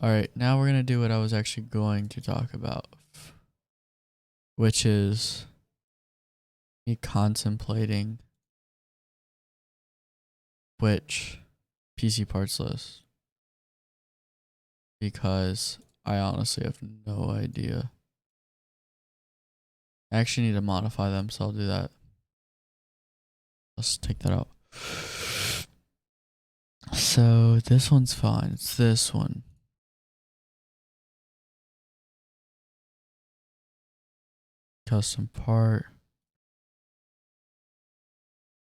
Alright, now we're gonna do what I was actually going to talk about, which is me contemplating which PC parts list, because I honestly have no idea. I actually need to modify them, so I'll do that. Let's take that out. So this one's fine. It's this one. Custom part.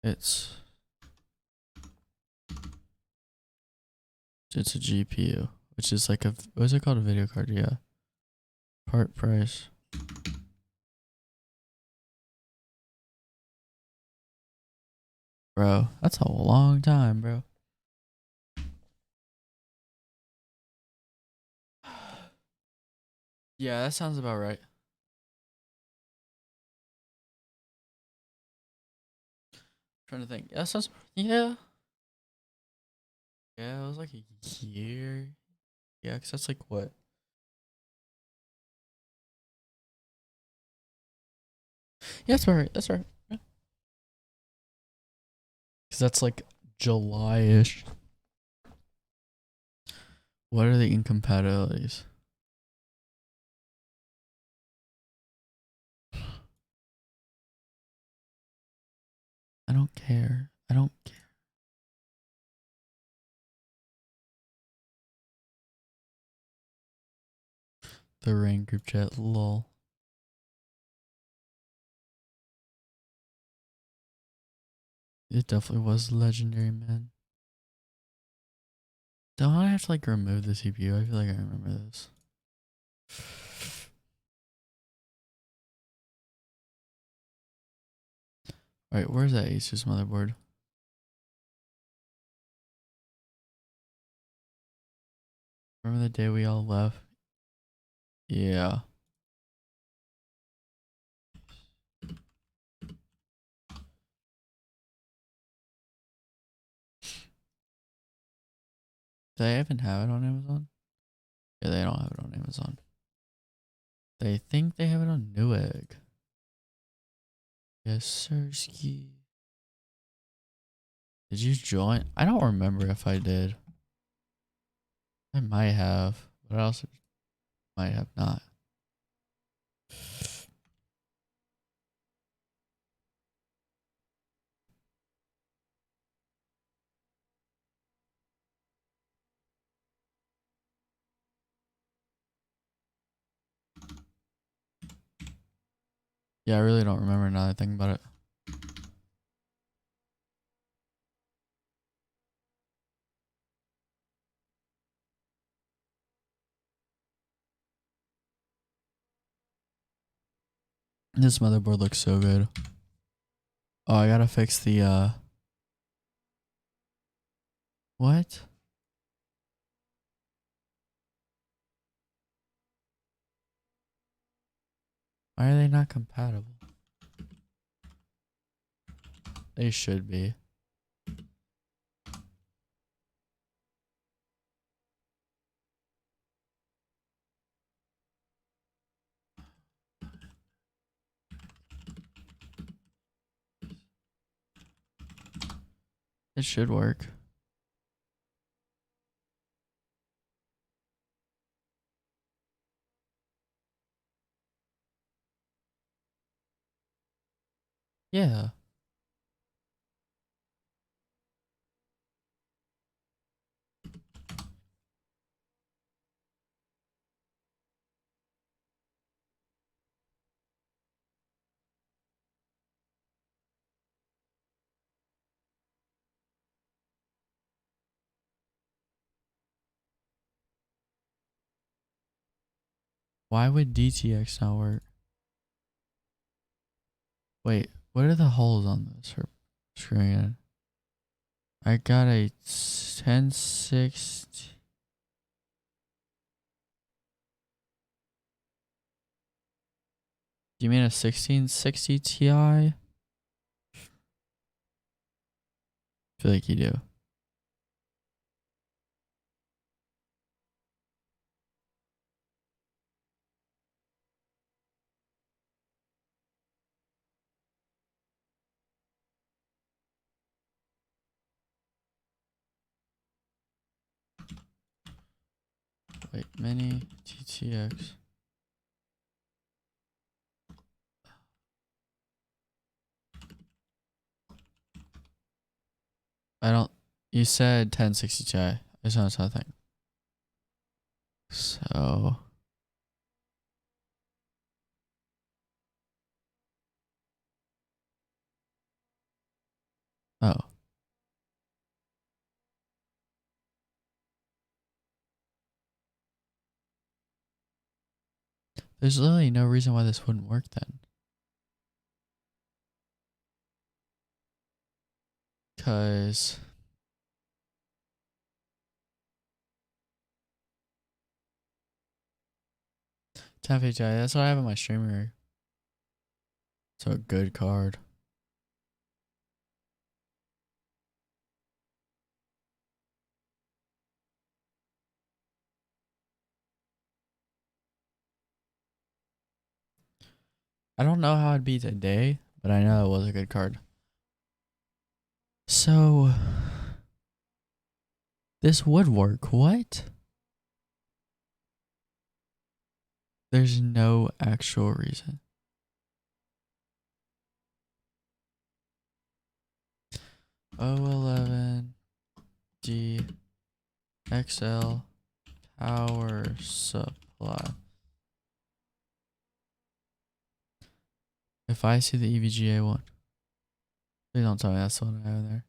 It's a GPU, which is like what is it called? A video card, yeah. Part price. Bro, that's a long time, bro. Yeah, that sounds about right. Trying to think. Yeah, that sounds, yeah. Yeah, it was like a year. Yeah, because that's like what? Yeah, that's right. That's right. Yeah. Because that's like July-ish. What are the incompatibilities? I don't care. I don't care. The rain group chat, lol. It definitely was legendary, man. Don't I have to like remove the CPU? I feel like I remember this. Alright, where's that Asus motherboard? Remember the day we all left? Yeah. Do they even have it on Amazon? Yeah, they don't have it on Amazon. They think they have it on Newegg. Yes, sirski. Did you join? I don't remember if I did. I might have, but I also might have not. Yeah, I really don't remember now that I think about it. This motherboard looks so good. Oh, I gotta fix the what? Why are they not compatible? They should be. It should work. Yeah. Why would DTX not work? Wait, what are the holes on this screen? I got a 1060. Do you mean a 1660 Ti? I feel like you do. Wait, mini TTX. I don't. You said 1060 Ti. I just know something. So. Oh. There's literally no reason why this wouldn't work then. Because 1050 Ti, that's what I have on my streamer. So a good card. I don't know how it'd be today, but I know it was a good card. So this would work. What? There's no actual reason. O11 DXL power supply. If I see the EVGA one, please don't tell me that's the one I have in there.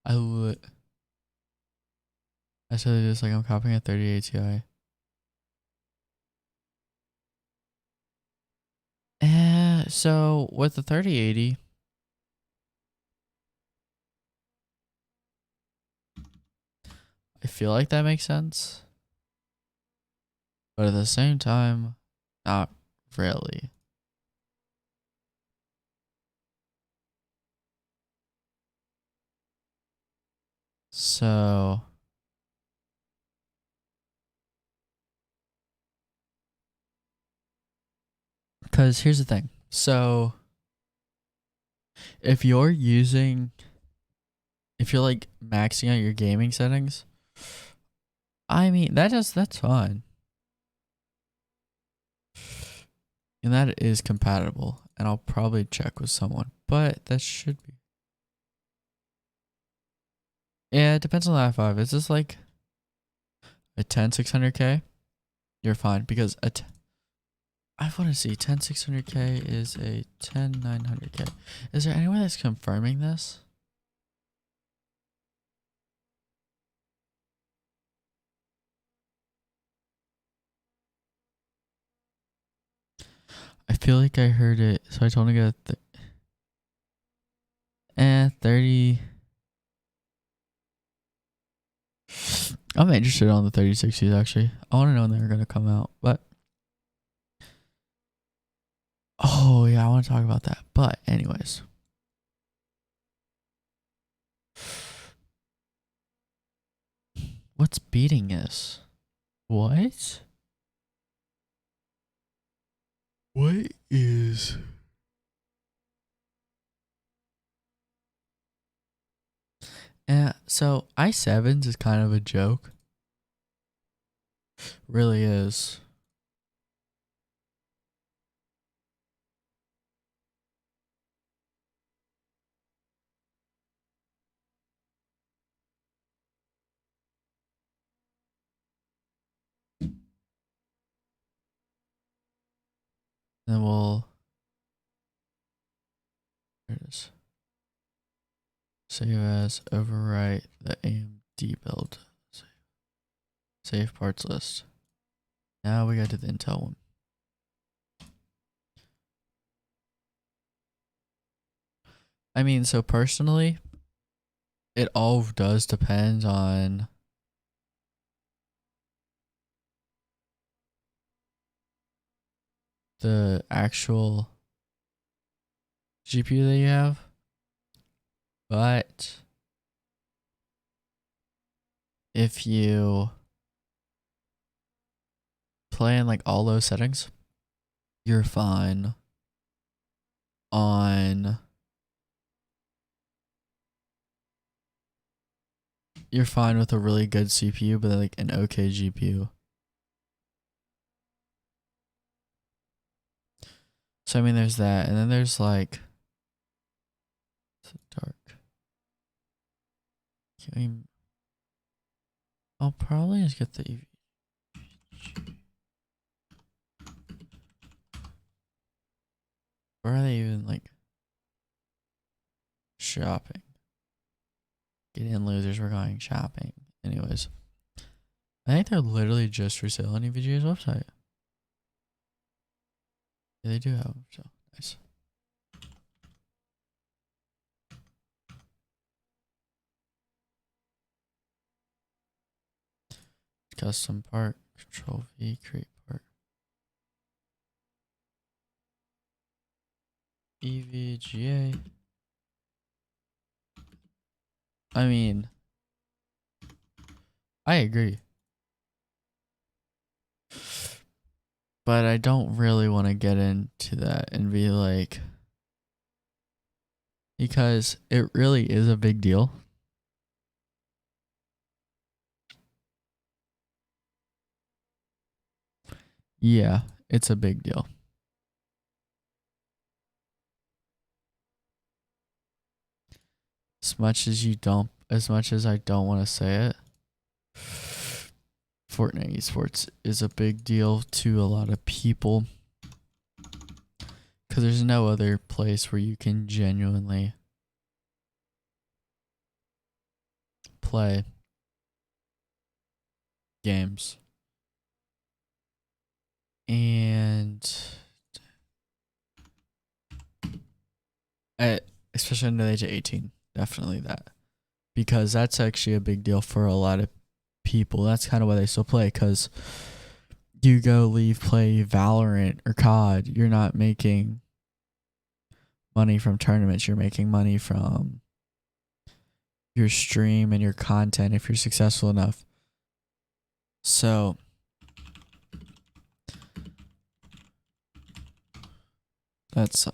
I would. I said it just like I'm copying a 3080 Ti. So with the 3080, I feel like that makes sense. But at the same time, not really. So because here's the thing. So if you're like maxing out your gaming settings, I mean that's fine. And that is compatible. And I'll probably check with someone. But that should be. Yeah, it depends on the i5. Is this like a 10600K? You're fine because I want to see 10600K is a 10900K. Is there anyone that's confirming this? I feel like I heard it, so I told him to get 30. I'm interested on the 3060s actually. I want to know when they're gonna come out, but oh yeah, I want to talk about that. But anyways, what's beating this? What? What is? So i7s is kind of a joke. Really is. Then we'll. There it is. Save as, overwrite the AMD build. Save parts list. Now we got to the Intel one. I mean, so personally, it all does depend on the actual GPU that you have. But if you play in like all those settings, you're fine on you're fine with a really good CPU but like an okay GPU. So I mean, there's that, and then there's like dark. I'll probably just get the EV. Where are they even like shopping? Get in, losers. We're going shopping. Anyways, I think they're literally just for sale on EVGA's website. Yeah, they do have them, so nice. Custom part, Control V, create part. EVGA. I mean, I agree. But I don't really want to get into that and be like, because it really is a big deal. Yeah, it's a big deal. As much as I don't want to say it, Fortnite esports is a big deal to a lot of people because there's no other place where you can genuinely play games. And especially under the age of 18, definitely that. Because that's actually a big deal for a lot of people. That's kind of why they still play, because you go play Valorant or COD, you're not making money from tournaments. You're making money from your stream and your content if you're successful enough. So that's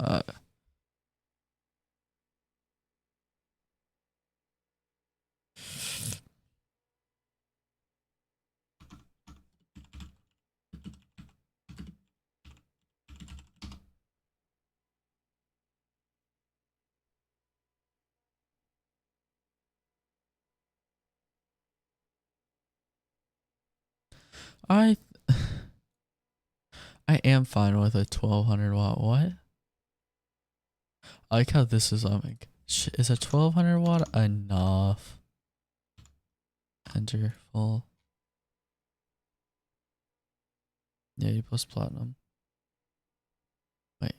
I I am fine with a 1200 watt. What? I like how this is like, is a 1200 watt enough? Enter full. Yeah, you plus platinum. Wait.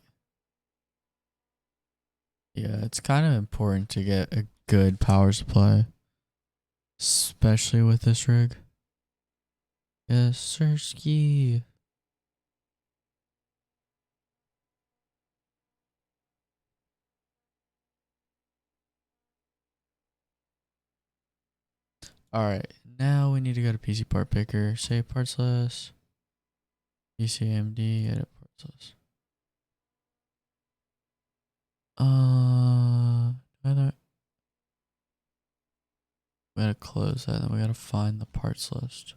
Yeah, it's kind of important to get a good power supply, especially with this rig. Yes, sir, ski. Alright, now we need to go to PC part picker, save parts list, PC AMD, edit parts list. We gotta close that, then we gotta find the parts list.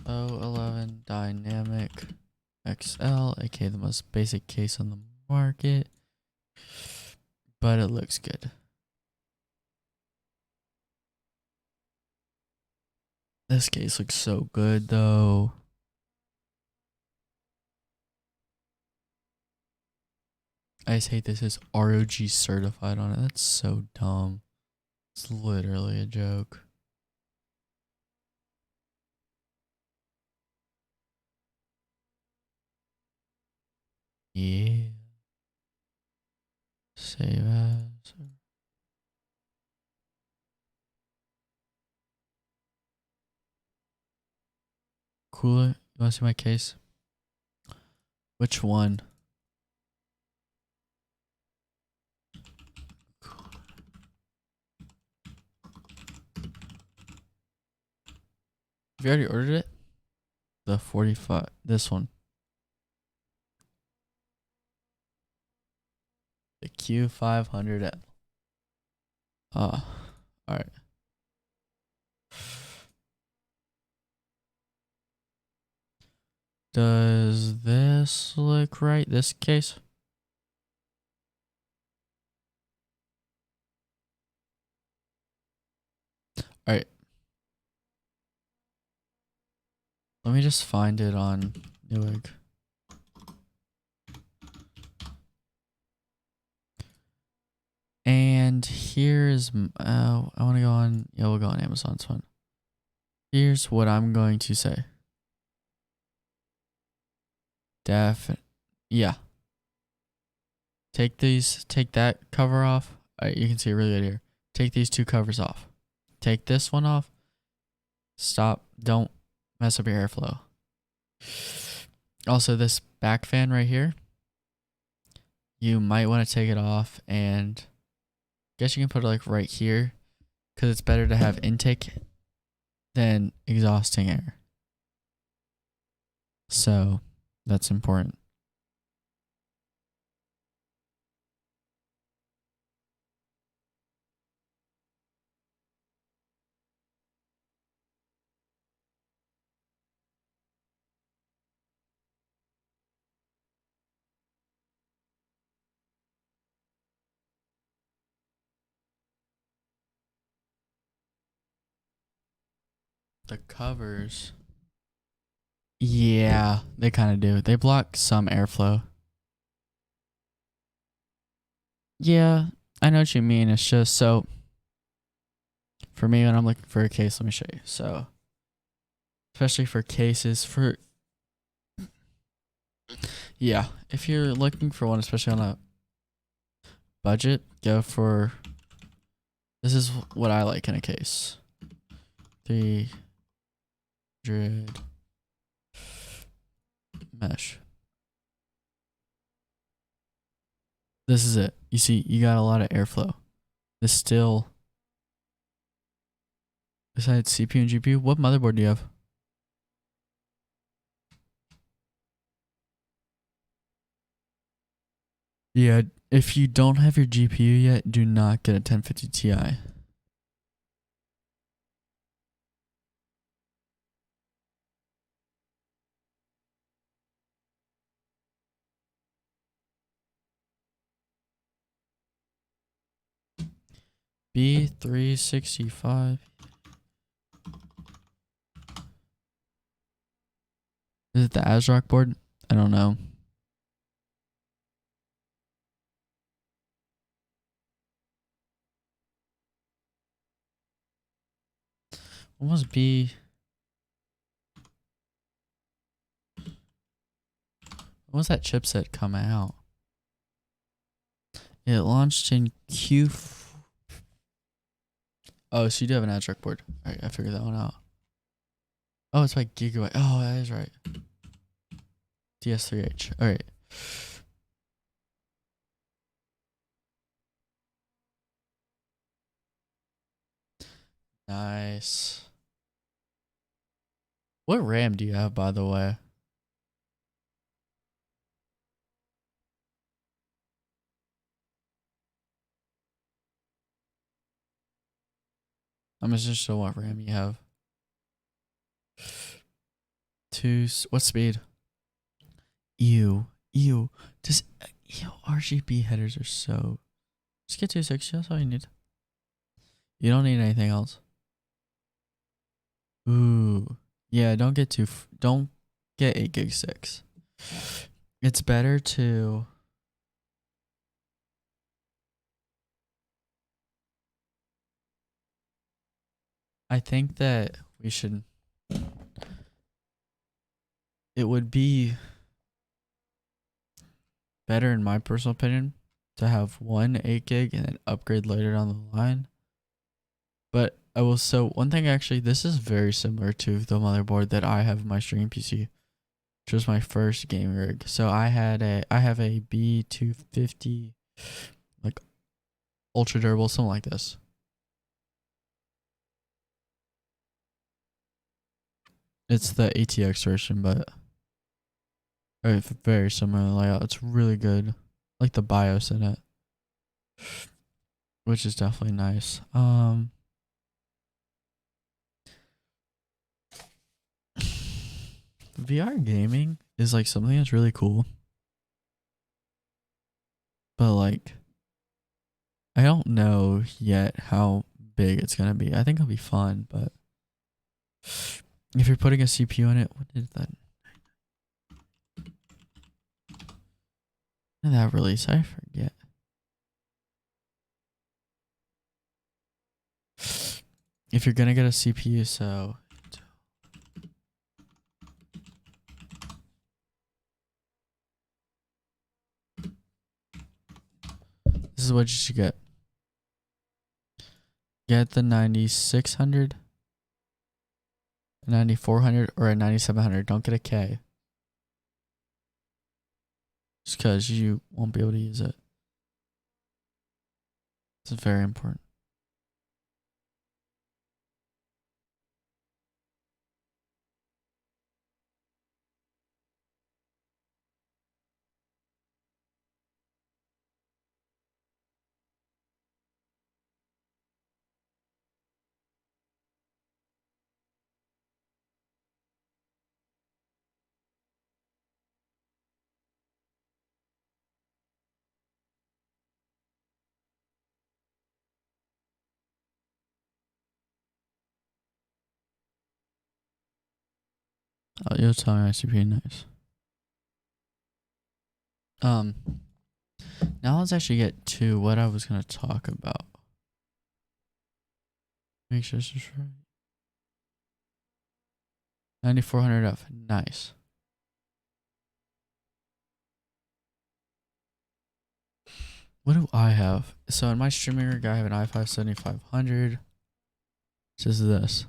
011 Dynamic XL, aka the most basic case on the market, but it looks good. This case looks so good though. I just hate this is ROG certified on it. That's so dumb. It's literally a joke. Yeah. Save as. Cooler. You wanna see my case? Which one? Have you already ordered it? The 45. This one. The Q500L. Alright. Does this look right? This case? Alright. Let me just find it on Newegg. And here's, I want to go on, yeah, we'll go on Amazon, it's fine. Here's what I'm going to say. Yeah. Take that cover off. Alright, you can see it really good here. Take these two covers off. Take this one off. Stop. Don't mess up your airflow. Also, this back fan right here, you might want to take it off, and I guess you can put it like right here, because it's better to have intake than exhausting air. So that's important. The covers, yeah, they kind of do. They block some airflow. Yeah, I know what you mean. It's just so, for me, when I'm looking for a case, let me show you. So, especially for cases, yeah, if you're looking for one, especially on a budget, go for, this is what I like in a case. 300 mesh. This is it. You see, you got a lot of airflow. This still, besides CPU and GPU, what motherboard do you have? Yeah, if you don't have your GPU yet, do not get a 1050 Ti. B365. Is it the ASRock board? I don't know. What was B? When was that chipset come out? It launched in Q. Oh, so you do have an ASRock board. Alright, I figured that one out. Oh, it's by Gigabyte. Oh, that is right. DS3H. Alright. Nice. What RAM do you have, by the way? I'm just sure what RAM you have. What speed? Ew. Just RGB headers are so. Just get 260. That's all you need. You don't need anything else. Ooh. Yeah, don't get 8 gig 6. It's better to. I think that we should. It would be better, in my personal opinion, to have one 8 gig and then upgrade later down the line. But I will. So one thing, actually, this is very similar to the motherboard that I have in my streaming PC, which was my first gaming rig. So I have a B250, like ultra durable, something like this. It's the ATX version, but very similar layout. It's really good. I like the BIOS in it, which is definitely nice. VR gaming, is like something that's really cool. But like I don't know yet how big it's gonna be. I think it'll be fun, but if you're putting a CPU in it, what did that? Did that release? I forget. If you're gonna get a CPU, so this is what you should get. Get the 9600, 9400, or a 9700. Don't get a K. Just because you won't be able to use it. It's very important. Oh, you'll tell me my CPU nice. Now let's actually get to what I was gonna talk about. Make sure this is right. 9400F, nice. What do I have? So in my streaming rig, I have an i5 7500. This is this.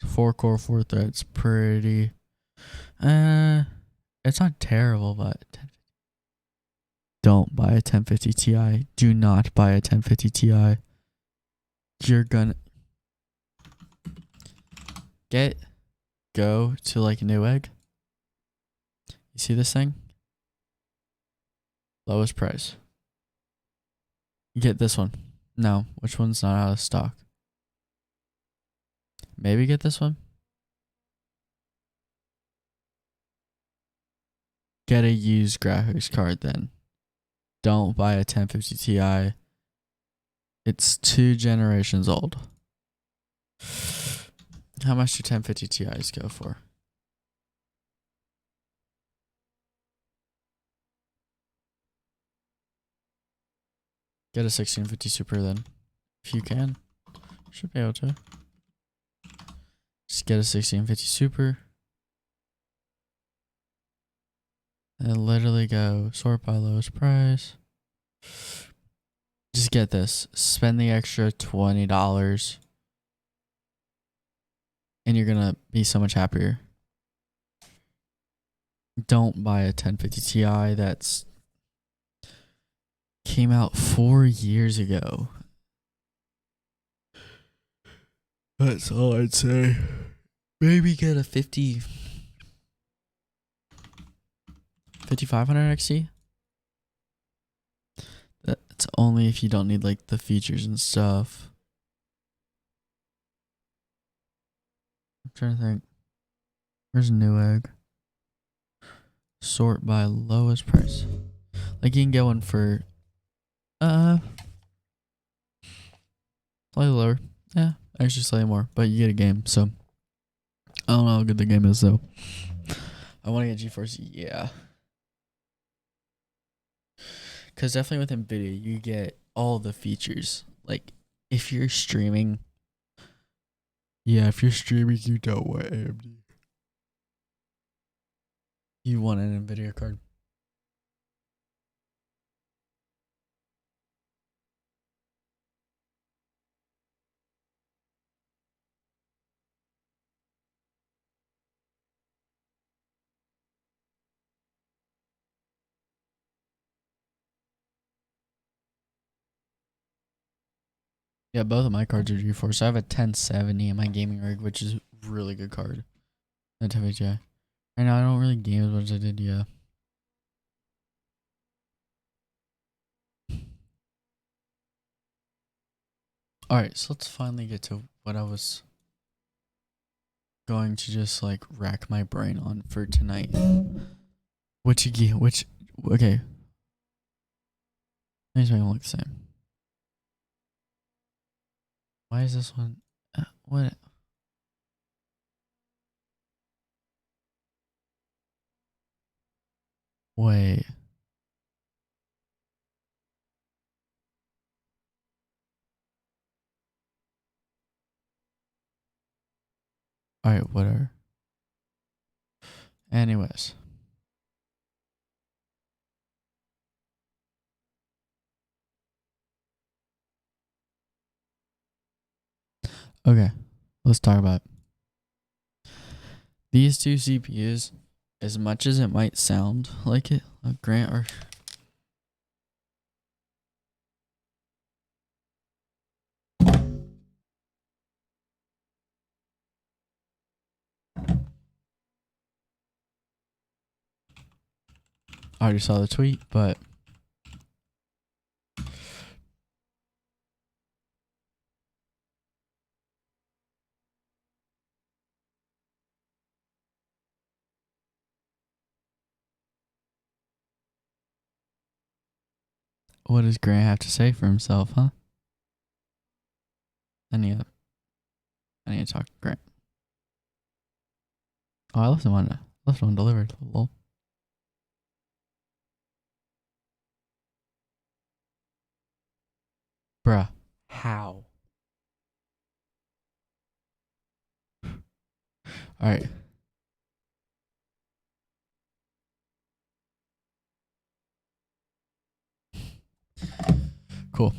4-core, 4 threads, pretty. It's not terrible, but don't buy a 1050 Ti. Do not buy a 1050 Ti. You're gonna go to like Newegg. You see this thing? Lowest price. Get this one. No, which one's not out of stock? Maybe get this one. Get a used graphics card then. Don't buy a 1050 Ti. It's 2 generations old. How much do 1050 Ti's go for? Get a 1650 Super then. If you can. Should be able to. Just get a 1650 Super. And literally go sort by lowest price. Just get this. Spend the extra $20. And you're gonna be so much happier. Don't buy a 1050 Ti that's came out 4 years ago. That's all I'd say. Maybe get a 5500 XT. That's only if you don't need like the features and stuff. I'm trying to think. Where's Newegg? Sort by lowest price. Like you can get one for slightly lower. Yeah, actually slightly more. But you get a game, so I don't know how good the game is though. I want to get GeForce, yeah. Because definitely with NVIDIA, you get all the features. Like, if you're streaming, you don't want AMD. You want an NVIDIA card. Yeah, both of my cards are GeForce. I have a 1070 in my gaming rig, which is a really good card. That yeah. Right now, I don't really game as much as I did, yeah. Alright, so let's finally get to what I was going to just like rack my brain on for tonight. Which okay. These are gonna look the same. Why is this one? What? Wait. Alright, whatever. Anyways. Okay. Let's talk about it. These two CPUs, as much as it might sound like it, Grant or I already saw the tweet, but what does Grant have to say for himself, huh? I need to talk to Grant. Oh, I left one delivered. Lol. Bruh. How? Alright. Cool.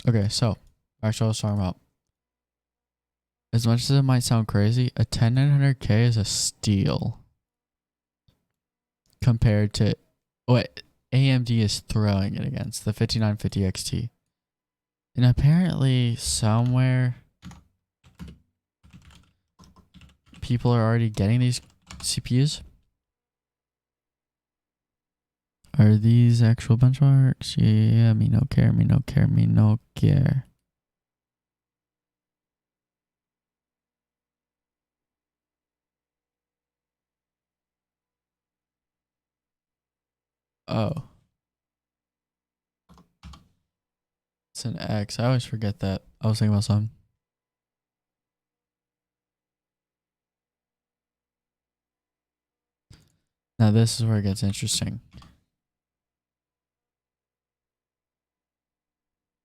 Okay, so actually I was talking about, as much as it might sound crazy, a 10900K is a steal compared to what AMD is throwing it against, the 5950 XT. And apparently somewhere people are already getting these CPUs. Are these actual benchmarks? Yeah, me no care, me no care, me no care. Oh. It's an X. I always forget that. I was thinking about something. Now this is where it gets interesting.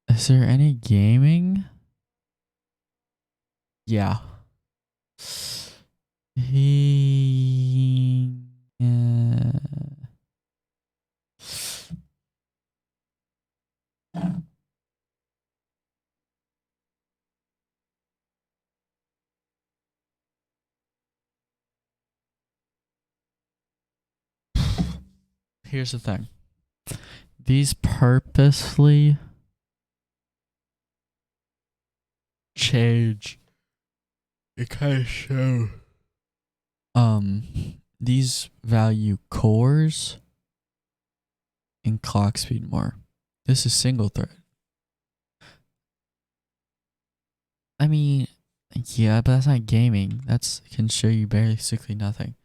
Is there any gaming? Yeah. Here's the thing. These purposely change. It kind of show. These value cores and clock speed more. This is single thread. I mean, yeah, but that's not gaming. That's can show you basically nothing.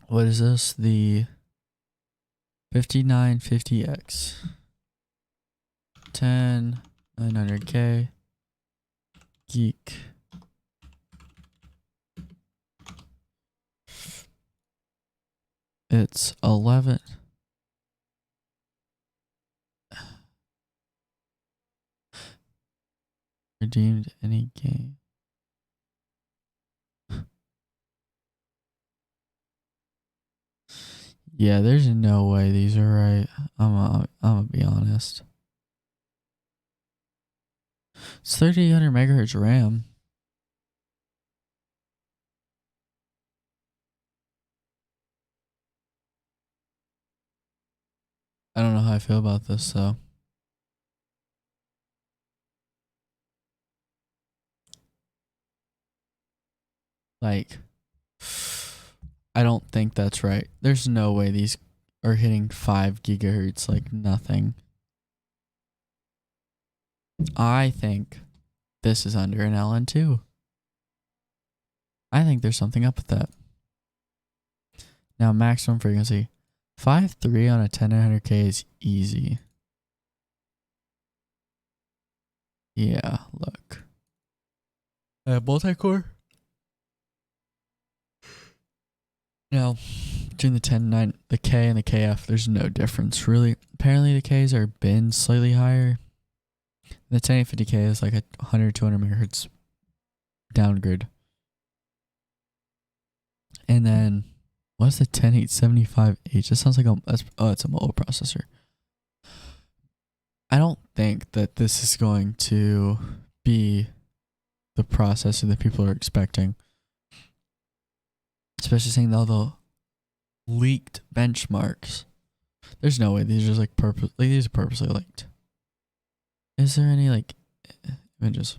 What is this? The 5950X. 900K. Geek. It's 11. Redeemed any game. Yeah, there's no way these are right. I'm gonna be honest. It's 3800 megahertz RAM. I don't know how I feel about this though. Like, I don't think that's right. There's no way these are hitting 5 gigahertz like nothing. I think This is under an LN2. I think there's something up with that. Now, maximum frequency. 5.3 on a 10900K is easy. Yeah, look. Multi-core. Now, between the 10.9, the K and the KF, there's no difference, really. Apparently, the Ks are been slightly higher. The 10850K is like a 100, 200 megahertz downgrade. And then, what's the 10875H? That sounds like it's a mobile processor. I don't think that this is going to be the processor that people are expecting. Especially seeing all the leaked benchmarks. There's no way these are just like these are purposely leaked. Is there any like images?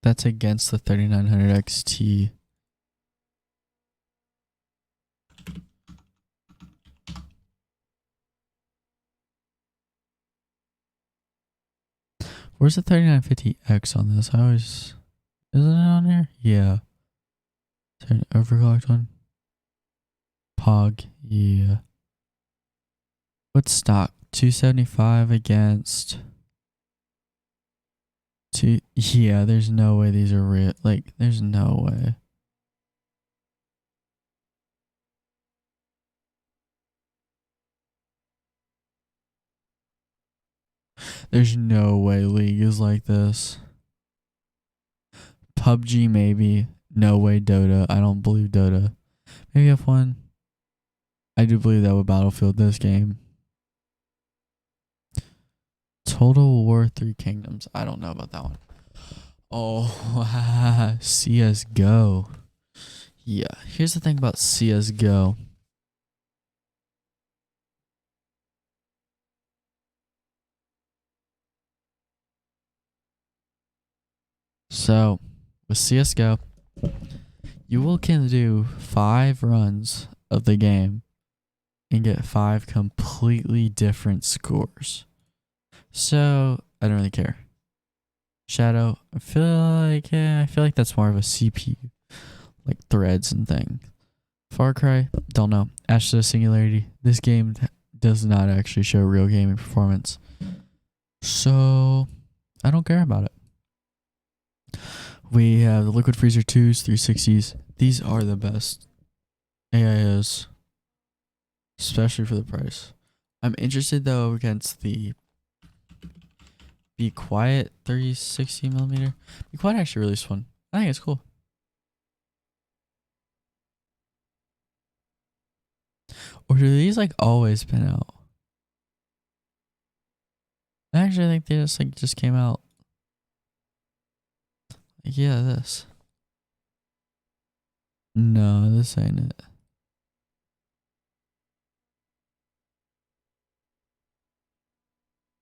That's against the 3900 XT. Where's the 3950X on this? I always... Isn't it on there? Yeah. Is there an overclocked one? Pog. Yeah. What's stock? 275 against... Yeah, there's no way these are real. Like, there's no way. There's no way League is like this. PUBG maybe. No way Dota. I don't believe Dota. Maybe F1. I do believe that would Battlefield this game. Total War 3 Kingdoms. I don't know about that one. Oh, CSGO. Yeah, here's the thing about CSGO. So, with CSGO, you can do 5 runs of the game and get 5 completely different scores. So, I don't really care. Shadow, I feel like that's more of a CPU, like threads and things. Far Cry, don't know. Ashes of Singularity, this game does not actually show real gaming performance. So, I don't care about it. We have the Liquid Freezer 2s, 360s. These are the best AIOs, especially for the price. I'm interested though against the Be Quiet 3060mm. Be Quiet actually released one. I think it's cool. Or do these like always been out? I actually think they just came out. Yeah, this. No, this ain't it.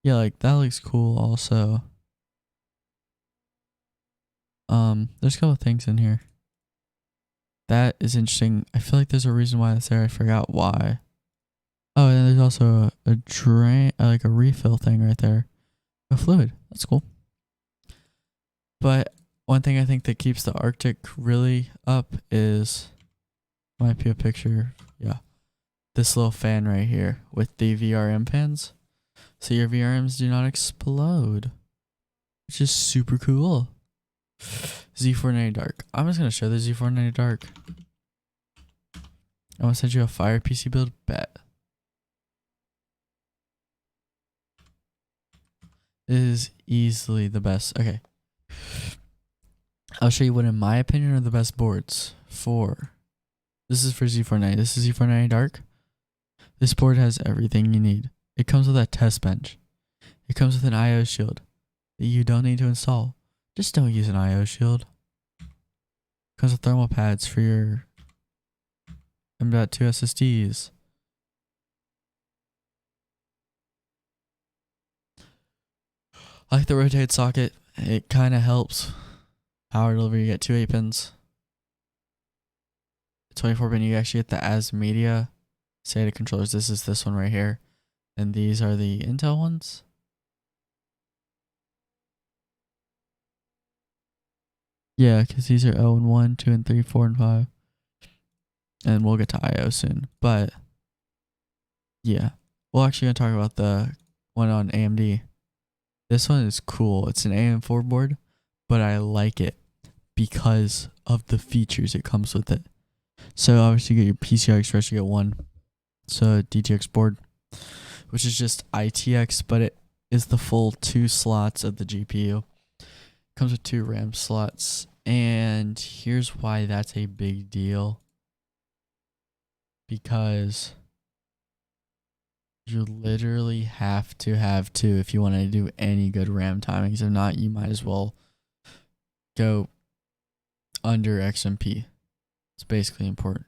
Yeah, like that looks cool also. There's a couple things in here. That is interesting. I feel like there's a reason why it's there. I forgot why. Oh, and there's also a drain, like a refill thing right there. A fluid. That's cool. But one thing I think that keeps the Arctic really up is, might be a picture. Yeah. This little fan right here with the VRM pins. So your VRMs do not explode. Which is super cool. Z490 Dark. I'm just going to show the Z490 Dark. I'm going to send you a fire PC build. Bet. This is easily the best. Okay. I'll show you what, in my opinion, are the best boards for. This is for Z490. This is Z490 Dark. This board has everything you need. It comes with a test bench. It comes with an IO shield that you don't need to install. Just don't use an IO shield. It comes with thermal pads for your M.2 SSDs. I like the rotate socket. It kind of helps. Power delivery, you get 2 8 pins. 24-bit, you actually get the as media SATA controllers. This is this one right here. And these are the Intel ones. Yeah, because these are 0 and 1, 2 and 3, 4 and 5. And we'll get to I/O soon. But yeah, we're actually going to talk about the one on AMD. This one is cool. It's an AM4 board, but I like it because of the features it comes with it. So obviously you get your PCI Express, you get one. So DTX board, which is just ITX, but it is the full 2 slots of the GPU. Comes with 2 RAM slots. And here's why that's a big deal. Because you literally have to have 2 if you want to do any good RAM timings. If not, you might as well go under XMP. It's basically important.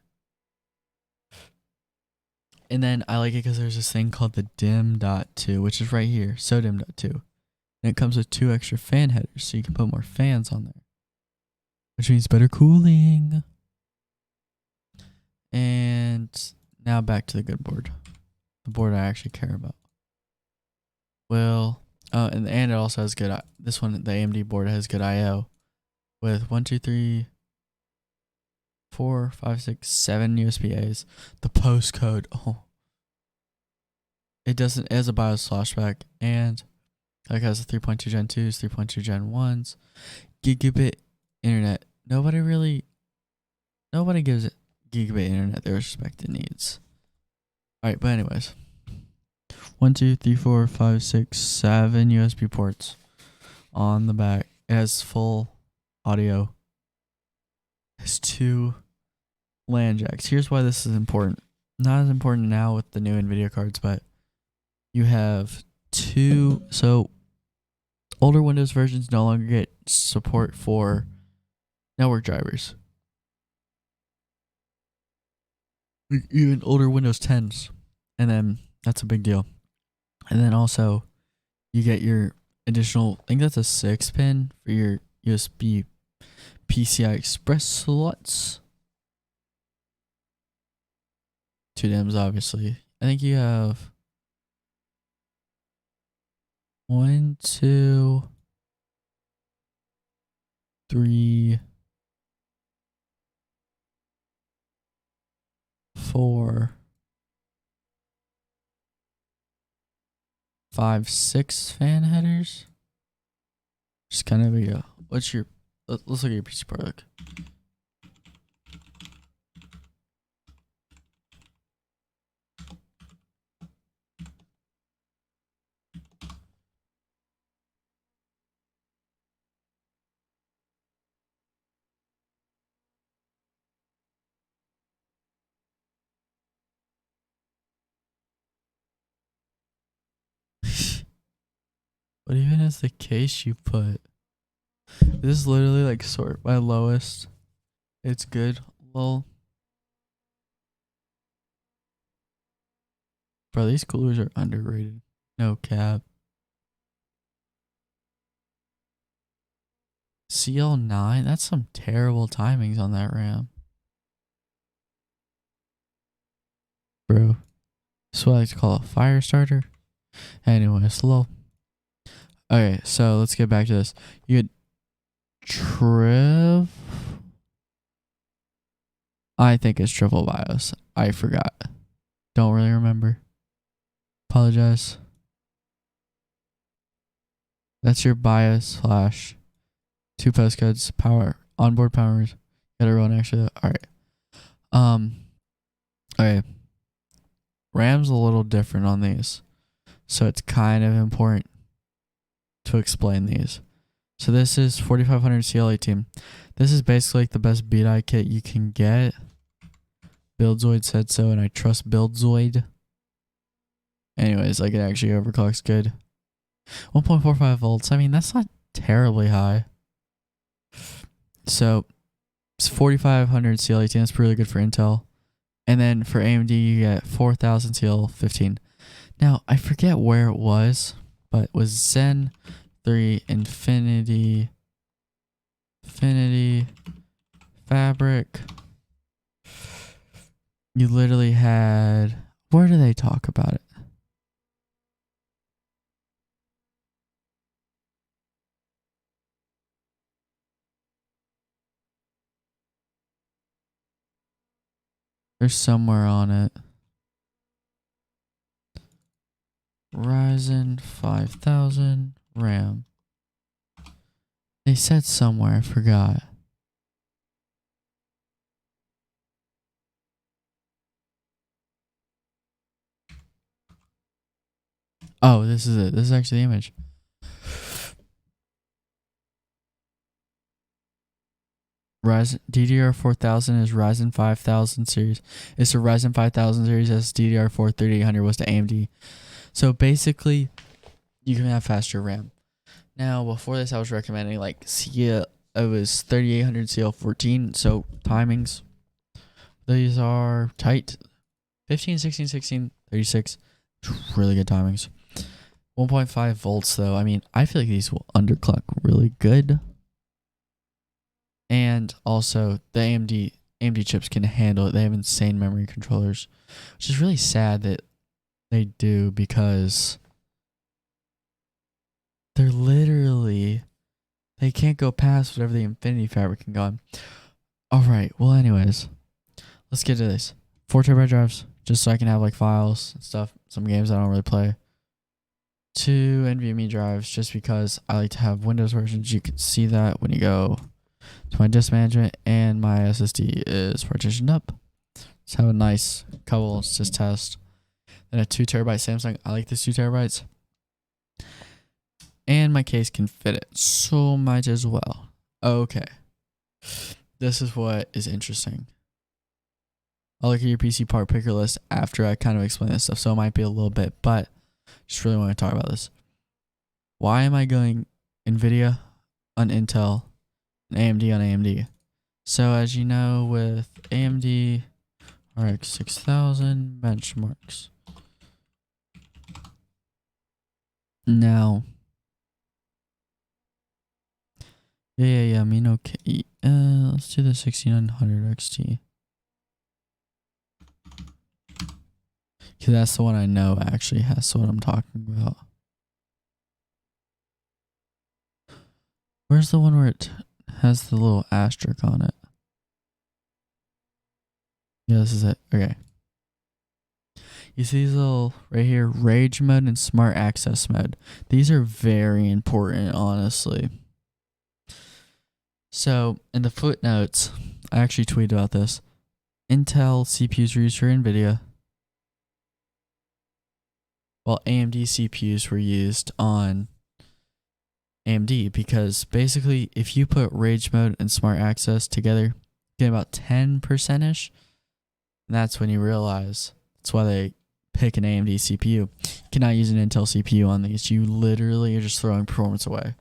And then I like it because there's this thing called the dim.2, which is right here. SODIMM.2. And it comes with 2 extra fan headers, so you can put more fans on there. Which means better cooling. And now back to the good board. The board I actually care about. Well, and it also has good, this one, the AMD board has good I/O. With 1, 2, 3, 4, 5, 6, 7 USB-A's. The postcode, it has a BIOS flashback, and like has a 3.2 Gen 2s, 3.2 Gen 1s, gigabit internet. Nobody gives it gigabit internet the respect it needs. Alright, but anyways. 1, 2, 3, 4, 5, 6, 7 USB ports on the back. It has full audio. It has 2 LAN jacks. Here's why this is important. Not as important now with the new NVIDIA cards, but you have 2. So older Windows versions no longer get support for network drivers. Even older Windows 10s. And then that's a big deal. And then also you get your additional, I think that's a 6-pin for your USB PCI Express slots. 2 DIMMs, obviously. I think you have 1, 2, 3, 4, 5, 6 fan headers. Just kind of a what's your, let's look at your PC product. What even is the case you put? This is literally like sort by lowest. It's good. Lol. Bro, these coolers are underrated. No cap. CL9? That's some terrible timings on that RAM. Bro. That's what I like to call a fire starter. Anyways, lol. Okay, so let's get back to this. You get I think it's triple BIOS. I forgot. Don't really remember. Apologize. That's your BIOS flash. 2 postcodes, power, onboard powers. Gotta run actually. Alright. Okay. RAM's a little different on these. So it's kind of important to explain these. So this is 4500 CL18. This is basically like the best BDI kit you can get. Buildzoid said so, and I trust Buildzoid. Anyways, like it actually overclocks good. 1.45 volts. I mean, that's not terribly high. So it's 4500 CL18. That's really good for Intel. And then for AMD, you get 4000 CL15. Now, I forget where it was, but it was Zen 3 Infinity Fabric You literally had, where do they talk about it? There's somewhere on it. Ryzen 5000 RAM. They said somewhere, I forgot. Oh, this is it. This is actually the image. Ryzen DDR 4000 is Ryzen 5000 series. It's a Ryzen 5000 series as DDR4 3800 was to AMD. So basically, you can have faster RAM. Now, before this, I was recommending like it was 3800 CL14. So timings, these are tight. 15, 16, 16, 36. Really good timings. 1.5 volts though. I mean, I feel like these will underclock really good. And also, the AMD chips can handle it. They have insane memory controllers, which is really sad that they do because they're literally, they can't go past whatever the Infinity Fabric can go on. All right. Well, anyways, let's get to this. 4 terabyte drives, just so I can have like files and stuff. Some games I don't really play. 2 NVMe drives, just because I like to have Windows versions. You can see that when you go to my disk management, and my SSD is partitioned up. Let's have a nice couple. Let's just test. Then a 2 terabyte Samsung. I like this 2 terabytes. And my case can fit it, so might as well. Okay. This is what is interesting. I'll look at your PC part picker list after I kind of explain this stuff, so it might be a little bit, but just really want to talk about this. Why am I going NVIDIA on Intel and AMD on AMD? So as you know, with AMD RX 6000 benchmarks. Now, I mean, okay. Let's do the 6900 XT. Because that's the one I know actually has what I'm talking about. Where's the one where it has the little asterisk on it? Yeah, this is it. Okay. You see these little right here, rage mode and smart access mode. These are very important, honestly. So in the footnotes, I actually tweeted about this. Intel CPUs were used for NVIDIA, while AMD CPUs were used on AMD, because basically if you put rage mode and smart access together, you get about 10%ish. And that's when you realize that's why they pick an AMD CPU. You cannot use an Intel CPU on these. You literally are just throwing performance away.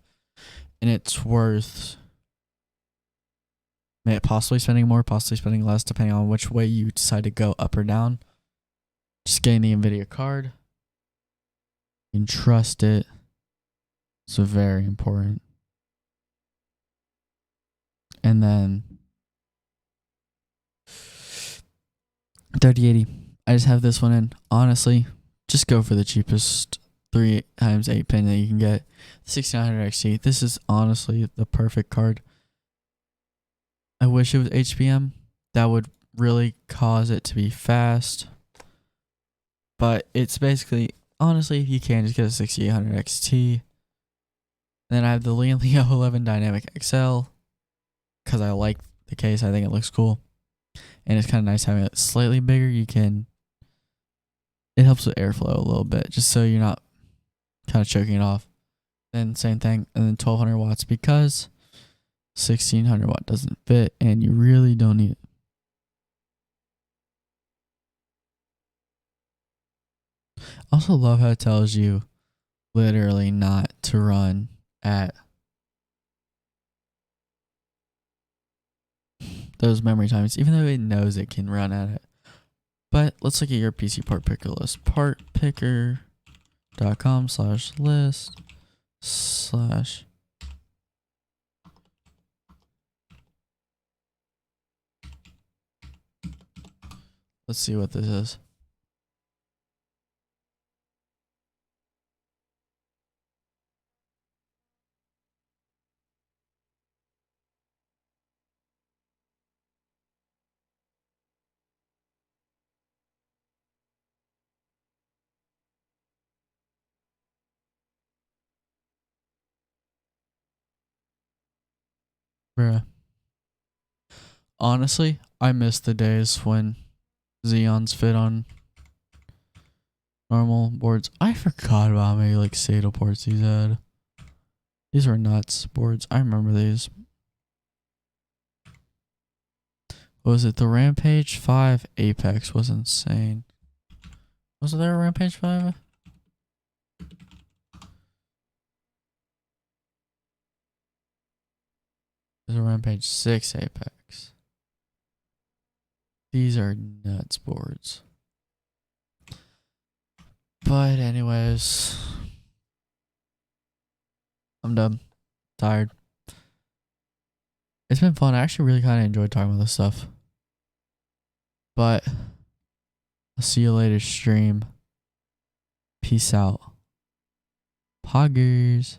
And it's worth possibly spending more, possibly spending less, depending on which way you decide to go, up or down. Just getting the NVIDIA card. You can trust it. It's very important. And then 3080. I just have this one in. Honestly, just go for the cheapest 3x8 pin that you can get. 6900 XT. This is honestly the perfect card. I wish it was HBM. That would really cause it to be fast. But it's basically, honestly, you can just get a 6800 XT. Then I have the Leo 11 Dynamic XL because I like the case. I think it looks cool. And it's kind of nice having it slightly bigger. It helps with airflow a little bit, just so you're not kind of choking it off. Then same thing, and then 1200 watts because 1600 watt doesn't fit and you really don't need it. Also love how it tells you literally not to run at those memory times, even though it knows it can run at it. But let's look at your PC part picker list. partpicker.com/list/ Let's see what this is. Bruh. Honestly, I miss the days when Xeons fit on normal boards. I forgot about how many like SATA ports these had. These were nuts boards. I remember these. What was it? The Rampage 5 Apex was insane. Was there a Rampage 5? There's a Rampage 6 Apex. These are nuts boards. But anyways, I'm done. Tired. It's been fun. I actually really kind of enjoyed talking about this stuff. But I'll see you later stream. Peace out. Poggers.